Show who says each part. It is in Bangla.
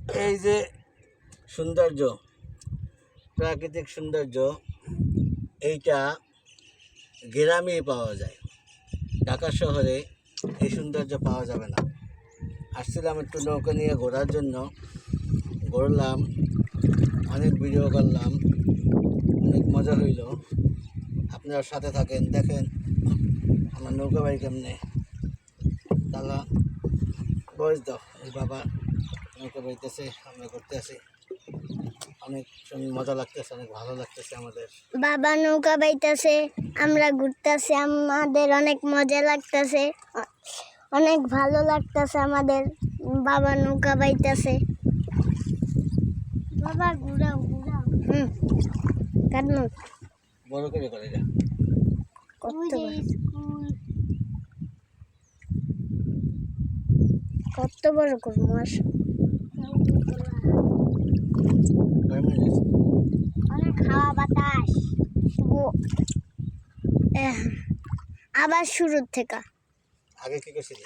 Speaker 1: এই যে সৌন্দর্য, প্রাকৃতিক সৌন্দর্য, এইটা গ্রামেই পাওয়া যায়। ঢাকা শহরে এই সৌন্দর্য পাওয়া যাবে না। আসছিলাম একটু নৌকা নিয়ে ঘোরার জন্য, ঘুরলাম, অনেক ভিডিও করলাম, অনেক মজা হইল। আপনারা সাথে থাকেন, দেখেন আমার নৌকা বাড়ি কেমনে। তারা বয়স দাও, এই বাবা নৌকা বাড়িতেছে, আমরা ঘুরতে আসি, অনেক মজা লাগতেছে, অনেক ভালো লাগতেছে আমাদের।
Speaker 2: বাবা নৌকা বাইতেছে, আমরা ঘুরতেছি, আমাদের অনেক মজা লাগতেছে, অনেক ভালো লাগতেছে আমাদের। বাবা নৌকা বাইতেছে, বাবা ঘুরাও ঘুরাও। কাটনো
Speaker 1: বড় করে করে যা।
Speaker 2: কত বড় করবো অনেক হাওয়া বাতাস। আবার শুরুর থেকে
Speaker 1: আগে কি করছিলি?